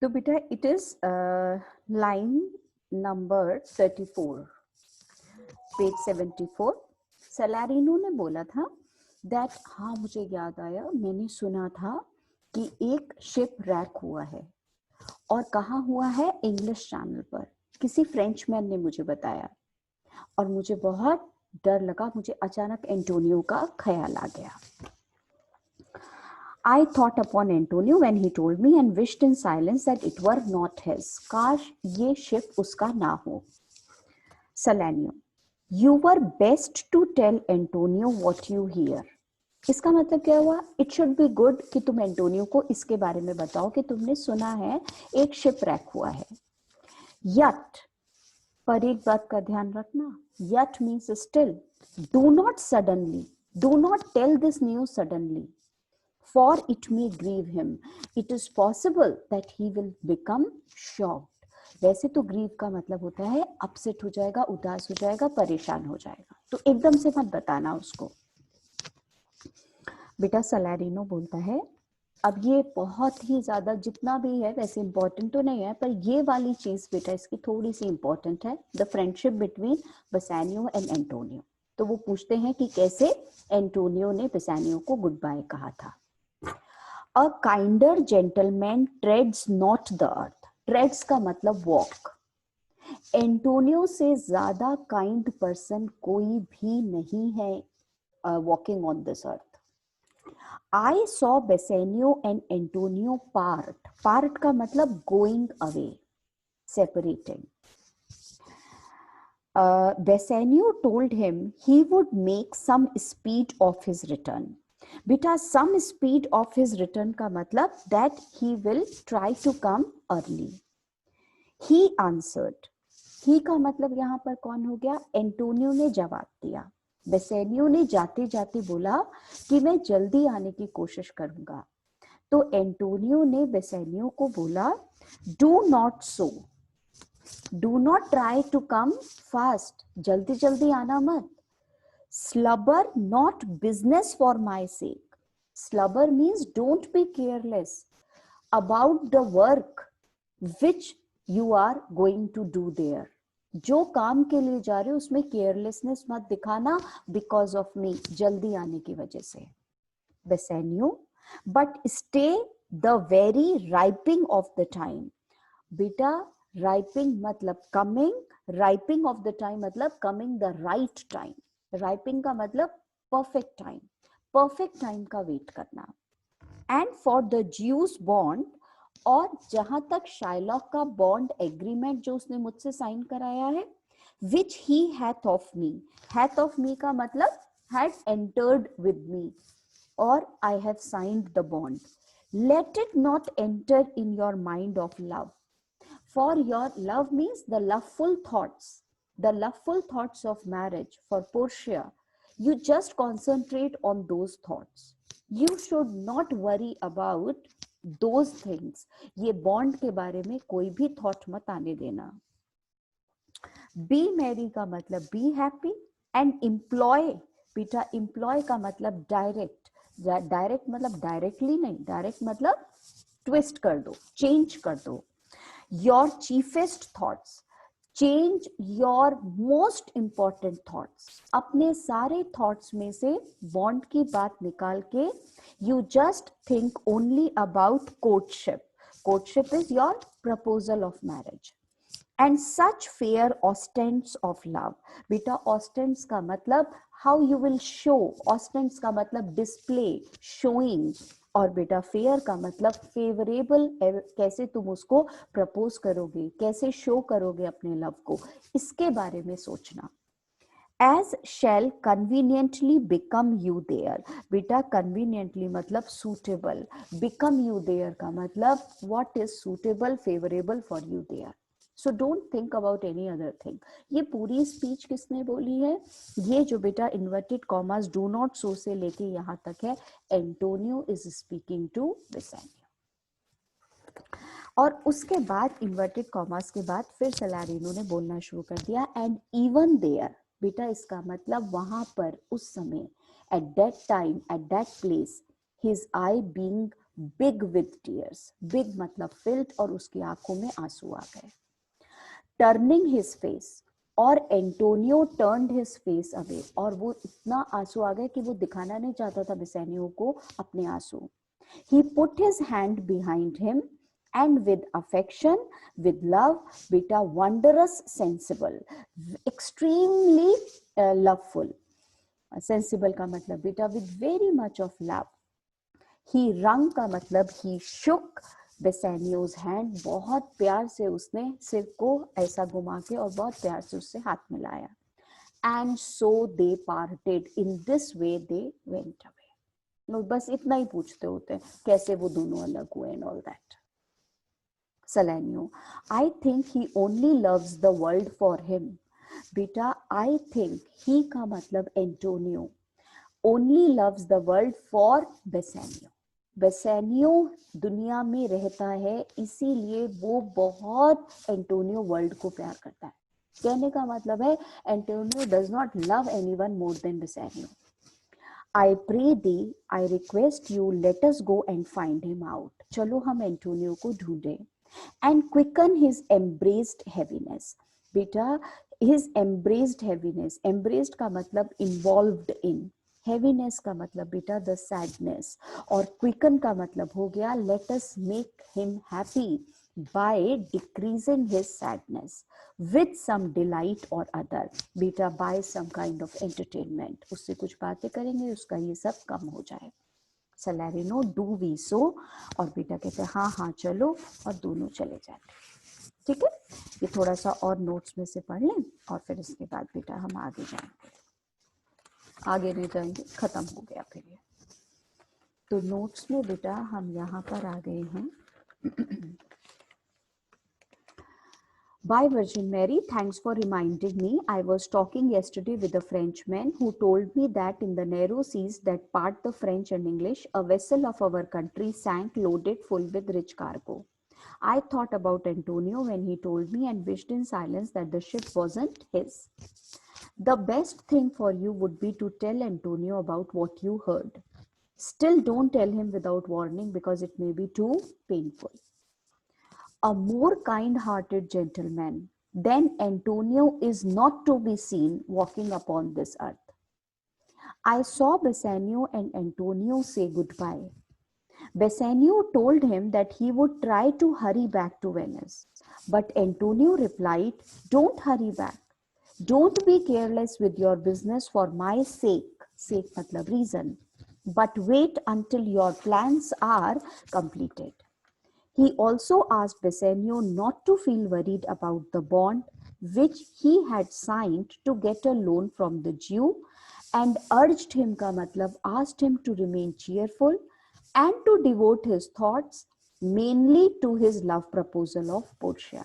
तो बेटा it is line number 34, page 74। सलारिनो ने बोला था दैट, हाँ मुझे याद आया, मैंने सुना था कि एक शिप रैक हुआ है। और कहाँ हुआ है? इंग्लिश चैनल पर। किसी फ्रेंचमैन ने मुझे बताया और मुझे बहुत डर लगा। मुझे अचानक एंटोनियो का ख्याल आ गया। I thought upon Antonio when he told me and wished in silence that it were not his. काश ये शिप उसका ना हो। Salanio, you were best to tell Antonio what you hear. इसका मतलब क्या हुआ? It should be good कि तुम एंटोनियो को इसके बारे में बताओ कि तुमने सुना है एक शिप रैक हुआ है। Yet, पर एक बात का ध्यान रखना, yet means still. Do not suddenly, do not tell this news suddenly. For it may grieve him. It is possible that he will become shocked. वैसे तो ग्रीव का मतलब होता है अपसेट हो जाएगा, उदास हो जाएगा, परेशान हो जाएगा, तो एकदम से मत बताना उसको। बेटा सलारिनो बोलता है, अब ये बहुत ही ज्यादा जितना भी है वैसे इंपॉर्टेंट तो नहीं है, पर ये वाली चीज बेटा इसकी थोड़ी सी इंपॉर्टेंट है, the friendship between Bassanio and Antonio. तो वो पूछते हैं कि कैसे एंटोनियो ने बेसानियो को गुड बाय कहा था। A kinder gentleman treads not the earth. Treads का मतलब walk. एंटोनियो से ज्यादा काइंड पर्सन कोई भी नहीं है walking on this earth. I saw Bassanio and Antonio part. Part का मतलब going away, separating. Bassanio told him he would make some speed of his return. बेटा some speed of his return का मतलब that he will try to come early. He answered. He का मतलब यहाँ पर कौन हो गया? एंटोनियो ने जवाब दिया। बेसेनियो ने जाते जाते बोला कि मैं जल्दी आने की कोशिश करूंगा। तो एंटोनियो ने बेसेनियो को बोला, do not so. Do not try to come fast. जल्दी जल्दी आना मत। Slubber not business for my sake. Slubber means don't be careless about the work which you are going to do there. जो काम के लिए जा रहे हो उसमें केयरलेसनेस मत दिखाना because of me, जल्दी आने की वजह से। Bassanio, but stay the very ripening of the time. बेटा ripening मतलब coming, ripening of the time मतलब coming the right time. Ripening का मतलब परफेक्ट टाइम, परफेक्ट टाइम का वेट करना। And for the juice bond, और जहां तक शाइलॉक का बॉन्ड एग्रीमेंट जो उसने मुझसे साइन कराया है, which he hath of me. Hath of me का मतलब हैड एंटर्ड विद मी, और I have signed the bond. Let it not enter in your mind of love. For your love means the loveful thoughts, the loveful thoughts of marriage for Portia. You just concentrate on those thoughts. You should not worry about those things. ये bond के बारे में कोई भी thought मत आने देना। Be merry का मतलब be happy, and employ, बेटा employ का मतलब डायरेक्ट, डायरेक्ट मतलब डायरेक्टली नहीं, डायरेक्ट मतलब ट्विस्ट कर दो, चेंज कर दो। Your chiefest thoughts, change your most important thoughts. अपने सारे थॉट्स में से बॉन्ड की बात निकाल के you just think only about courtship. Courtship is your proposal of marriage. And such fair ostents of love. बेटा ऑस्टेंट्स का मतलब how you will show, ostents का मतलब डिस्प्ले, शोइंग, और बेटा फेयर का मतलब फेवरेबल, कैसे तुम उसको प्रपोज करोगे, कैसे शो करोगे अपने लव को, इसके बारे में सोचना। As shall conveniently become you there. बेटा conveniently मतलब suitable, become you there का मतलब what is suitable, favorable for you there. So don't think about any other thing. ये पूरी स्पीच किसने बोली है? ये जो बेटा inverted commas do not so से लेके यहाँ तक है, एंटोनियो इज स्पीकिंग टू बेसानियो। और उसके बाद इन्वर्टेड कॉमास के बाद फिर सलारिनो ने बोलना शुरू कर दिया, एंड इवन देयर। बेटा इसका मतलब वहां पर, उस समय, at that time, at that place, his eye being big with tears. Big मतलब filled और उसकी आंखों में आंसू आ गए. Turning his face, और Antonio turned his face away, और वो इतना आंसू आ गए कि वो दिखाना नहीं चाहता था बेसेनियो को अपने आंसू. He put his hand behind him and with affection, with love, beta wondrous sensible, extremely loveful. Sensible का मतलब बेटा with very much of love. He wrung का मतलब he shook बेसेनियो's hand, बहुत प्यार से उसने सिर को ऐसा घुमा के और बहुत प्यार से उससे हाथ मिलाया. And so they parted. In this way they went away. No बस इतना ही पूछते होते हैं कैसे वो दोनों अलग हुए and all that. Salanio, I think he only loves the world for him. बेटा I think he का मतलब Antonio only loves the world for Bassanio. Bassanio दुनिया में रहता है इसीलिए वो बहुत एंटोनियो वर्ल्ड को प्यार करता है. कहने का मतलब है Antonio does not love anyone more than Bassanio. I pray thee, I request you, let us go and find him out. चलो हम एंटोनियो को ढूंढे. And quicken his embraced heaviness. बेटा his embraced heaviness. Embraced का मतलब involved in. Heaviness का मतलब बेटा the sadness. और quicken का मतलब हो गया let us make him happy by decreasing his sadness with some delight or other. बेटा by some kind of entertainment. उससे कुछ बातें करेंगे उसका ये सब कम हो जाए. Salarino do we so, और बेटा कहते हैं हाँ हाँ चलो, और दोनों चले जाते. ठीक है, ये थोड़ा सा और नोट्स में से पढ़ लें और फिर इसके बाद बेटा हम आगे जाएंगे. आगे नहीं जाएंगे, खत्म हो गया फिर ये. तो नोट्स में बेटा हम यहाँ पर आ गए हैं. By Virgin Mary, thanks for reminding me. I was talking yesterday with a Frenchman who told me that in the narrow seas that part the French and English, a vessel of our country sank loaded full with rich cargo. I thought about Antonio when he told me and wished in silence that the ship wasn't his. The best thing for you would be to tell Antonio about what you heard. Still, don't tell him without warning because it may be too painful. A more kind-hearted gentleman than Antonio is not to be seen walking upon this earth. I saw Bassanio and Antonio say goodbye. Bassanio told him that he would try to hurry back to Venice, but Antonio replied, "Don't hurry back. Don't be careless with your business for my sake." Sake matlab reason. But wait until your plans are completed. He also asked Bassanio not to feel worried about the bond which he had signed to get a loan from the Jew, and urged him ka matlab asked him to remain cheerful and to devote his thoughts mainly to his love proposal of Portia.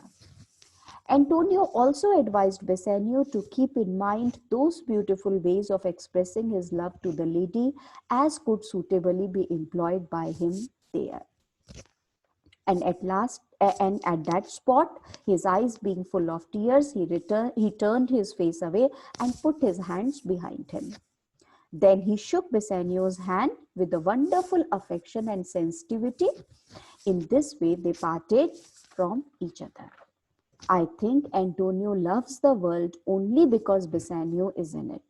Antonio also advised Bassanio to keep in mind those beautiful ways of expressing his love to the lady as could suitably be employed by him there. And at that spot, his eyes being full of tears, he turned his face away and put his hands behind him. Then he shook Bassanio's hand with a wonderful affection and sensitivity. In this way, they parted from each other. I think Antonio loves the world only because Bassanio is in it.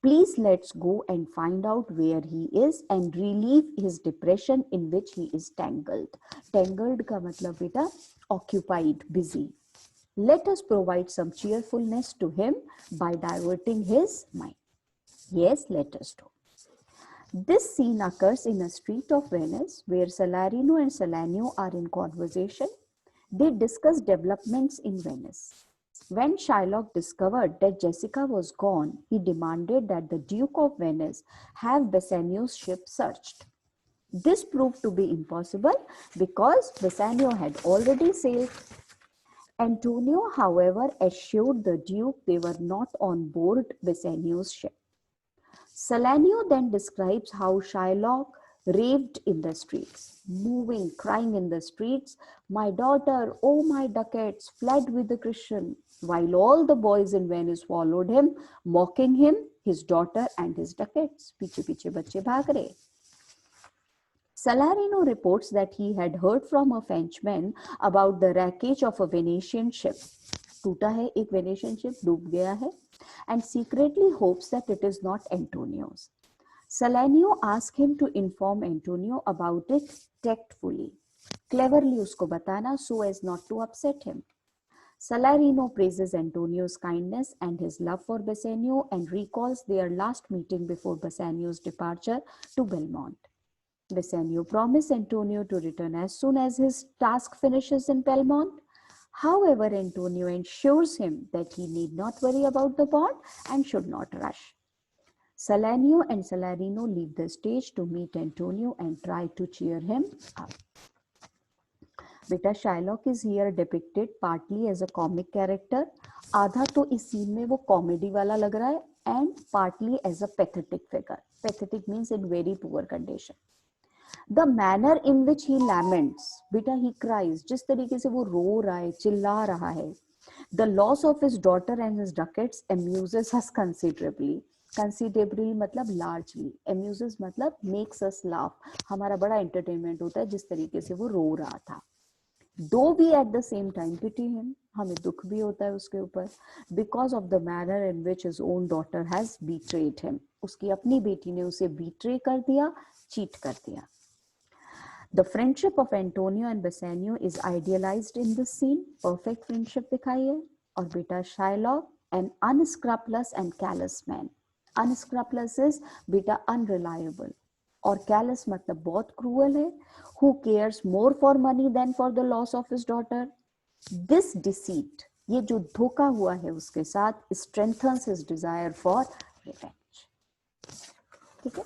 Please let's go and find out where he is and relieve his depression in which he is tangled. Tangled का मतलब बेटा occupied, busy. Let us provide some cheerfulness to him by diverting his mind. Yes, let us do. This scene occurs in a street of Venice where Salarino and Salanio are in conversation. They discuss developments in Venice. When Shylock discovered that Jessica was gone, he demanded that the Duke of Venice have Bassanio's ship searched. This proved to be impossible because Bassanio had already sailed. Antonio, however, assured the Duke they were not on board Bassanio's ship. Salanio then describes how Shylock raved in the streets, moving, crying in the streets, "My daughter, oh my ducats, fled with the Christian," while all the boys in Venice followed him, mocking him, his daughter and his ducats. पीछे पीछे बच्चे भाग रहे. Salarino reports that he had heard from a Frenchman about the wreckage of a Venetian ship. टूटा है एक Venetian ship, डूब गया है, and secretly hopes that it is not Antonio's. Salarino asks him to inform Antonio about it tactfully, cleverly उसको बताना so as not to upset him. Salarino praises Antonio's kindness and his love for Bassanio and recalls their last meeting before Bassanio's departure to Belmont. Bassanio promised Antonio to return as soon as his task finishes in Belmont. However, Antonio assures him that he need not worry about the bond and should not rush. Salarino and Salarino leave the stage to meet Antonio and try to cheer him up. बेटा Shylock is here depicted partly as a comic character. आधा तो इस scene में वो comedy वाला लग रहा है and partly as a pathetic figure. Pathetic means in very poor condition. The manner in which he laments, बेटा he cries, जिस तरीके से वो रो रहा है, चिल्ला रहा है. The loss of his daughter and his ducats amuses us considerably. Considerably मतलब largely. Amuses मतलब makes us laugh. हमारा बड़ा entertainment होता है जिस तरीके से वो रो रहा था. Though we at the same time pity him, हमें दुख भी होता है उसके ऊपर, because of the manner in which his own daughter has betrayed him. उसकी अपनी बेटी ने उसे betray कर दिया, cheat कर दिया. The friendship of Antonio and Bassanio is idealized in this scene. Perfect friendship दिखाई है. और बेटा Shylock, an unscrupulous and callous man. Unscrupulous is बेटा unreliable. और callous मतलब बहुत cruel है. Who cares more for money than for the loss of his daughter? This deceit, ये जो धोखा हुआ है उसके साथ, strengthens his desire for revenge. ठीक है.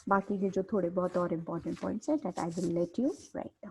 बाकी के जो थोड़े बहुत और important points हैं that I will let you write.